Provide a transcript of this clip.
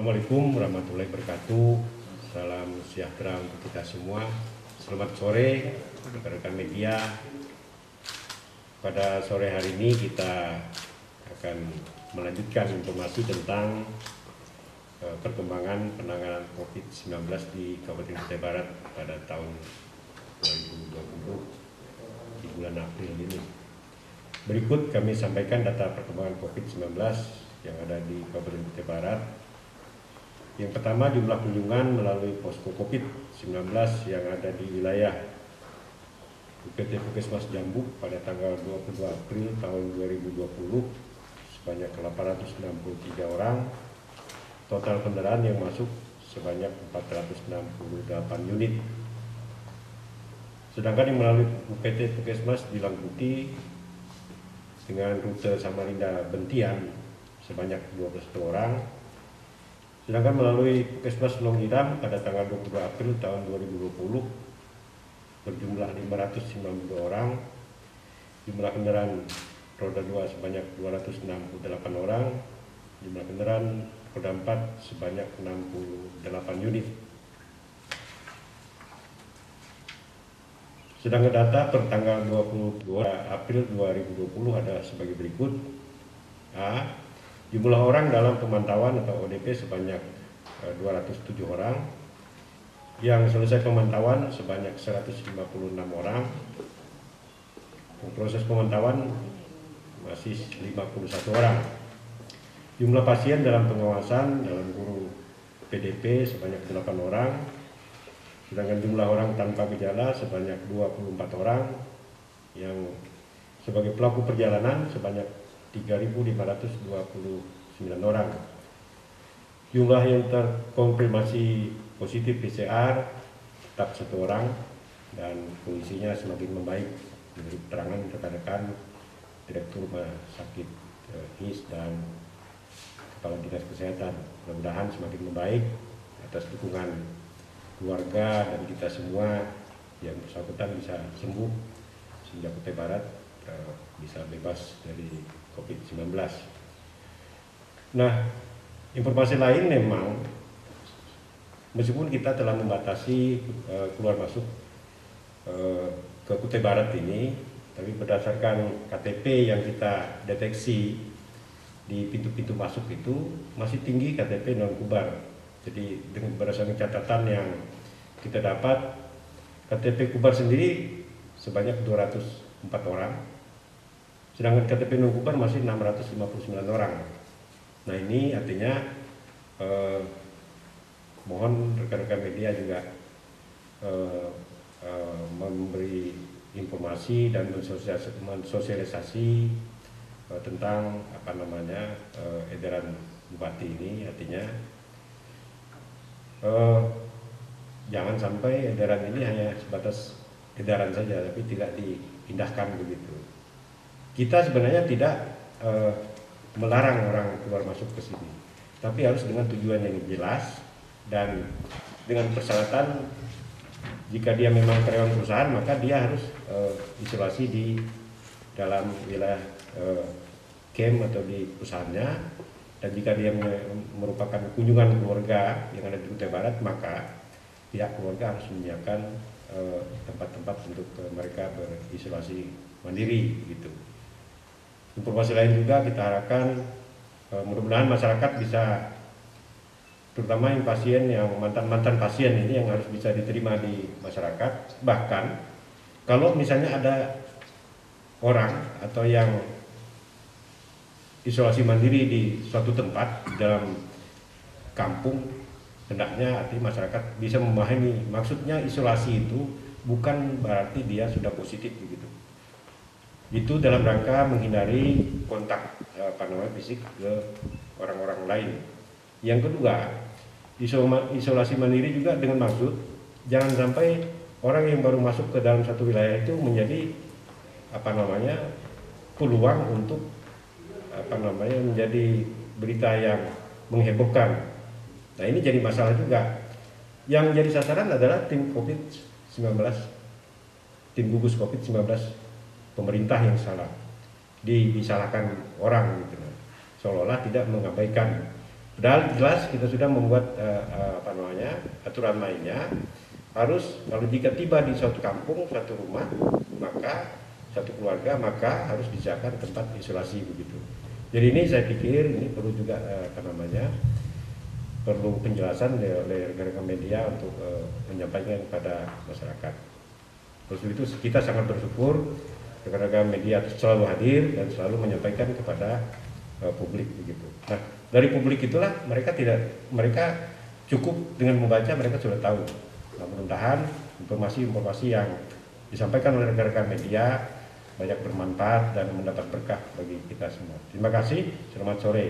Assalamualaikum warahmatullahi wabarakatuh. Salam sejahtera untuk kita semua. Selamat sore rekan-rekan media. Pada sore hari ini kita akan melanjutkan informasi tentang perkembangan penanganan COVID-19 di Kabupaten Kutai Barat pada tahun 2020 di bulan April ini. Berikut kami sampaikan data perkembangan COVID-19 yang ada di Kabupaten Kutai Barat. Yang pertama, jumlah kunjungan melalui posko COVID-19 yang ada di wilayah UPT Puskesmas Jambu pada tanggal 22 April tahun 2020 sebanyak 863 orang. Total kendaraan yang masuk sebanyak 468 unit. Sedangkan yang melalui UPT Puskesmas dilanjuti dengan rute Samarinda Bentian sebanyak 12 orang. Sedangkan melalui Puskesmas Longhiram pada tanggal 22 April tahun 2020 berjumlah 592 orang. Jumlah kendaraan roda 2 sebanyak 268 orang. Jumlah kendaraan roda 4 sebanyak 68 unit. Sedangkan data per tanggal 22 April 2020 ada sebagai berikut. A. Jumlah orang dalam pemantauan atau ODP sebanyak 207 orang. Yang selesai pemantauan sebanyak 156 orang. Proses pemantauan masih 51 orang. Jumlah pasien dalam pengawasan dalam kurung PDP sebanyak 8 orang. Sedangkan jumlah orang tanpa gejala sebanyak 24 orang. Yang sebagai pelaku perjalanan sebanyak 3.529 orang. Jumlah yang terkonfirmasi positif PCR tetap 1 orang dan kondisinya semakin membaik menurut keterangan rekan-rekan Direktur Rumah Sakit HIS dan Kepala Dinas Kesehatan. Mudah-mudahan semakin membaik atas dukungan keluarga dan kita semua yang bersangkutan bisa sembuh sehingga Kutai Barat bisa bebas dari COVID-19. Nah, informasi lain memang meskipun kita telah membatasi keluar masuk ke Kutai Barat ini, tapi berdasarkan KTP yang kita deteksi di pintu-pintu masuk itu masih tinggi KTP non Kubar. Jadi dengan berdasarkan catatan yang kita dapat, KTP Kubar sendiri sebanyak 204 orang. Sedangkan KTP non Kubar masih 659 orang. Nah, ini artinya mohon rekan-rekan media juga memberi informasi dan mensosialisasi tentang edaran bupati ini. Artinya jangan sampai edaran ini hanya sebatas edaran saja tapi tidak diindahkan begitu. Kita sebenarnya tidak melarang orang keluar masuk ke sini, tapi harus dengan tujuan yang jelas dan dengan persyaratan jika dia memang karyawan perusahaan maka dia harus isolasi di dalam wilayah camp atau di perusahaannya. Dan jika dia merupakan kunjungan keluarga yang ada di Kutai Barat maka pihak keluarga harus menyiapkan tempat-tempat untuk mereka berisolasi mandiri gitu. Informasi lain juga kita harapkan mudah-mudahan masyarakat bisa, terutama yang pasien yang mantan pasien ini yang harus bisa diterima di masyarakat. Bahkan kalau misalnya ada orang atau yang isolasi mandiri di suatu tempat di dalam kampung, hendaknya masyarakat bisa memahami maksudnya isolasi itu bukan berarti dia sudah positif begitu. Itu dalam rangka menghindari kontak fisik ke orang-orang lain. Yang kedua, isolasi mandiri juga dengan maksud jangan sampai orang yang baru masuk ke dalam satu wilayah itu menjadi peluang untuk menjadi berita yang menghebohkan. Nah, ini jadi masalah juga. Yang jadi sasaran adalah tim COVID-19, tim gugus COVID-19 pemerintah yang salah, disalahkan orang gitu, seolah-olah tidak mengabaikan Padahal jelas kita sudah membuat aturan mainnya, harus kalau jika tiba di suatu kampung, suatu rumah, maka satu keluarga, maka harus disiapkan tempat isolasi begitu. Jadi ini saya pikir ini perlu juga perlu penjelasan oleh rekan-rekan media untuk menyampaikan kepada masyarakat. Terus itu kita sangat bersyukur rekan-rekan media selalu hadir dan selalu menyampaikan kepada publik begitu. Nah, dari publik itulah mereka cukup dengan membaca, mereka sudah tahu. Nah, mudah-mudahan informasi-informasi yang disampaikan oleh rekan-rekan media banyak bermanfaat dan mendapat berkah bagi kita semua. Terima kasih, selamat sore.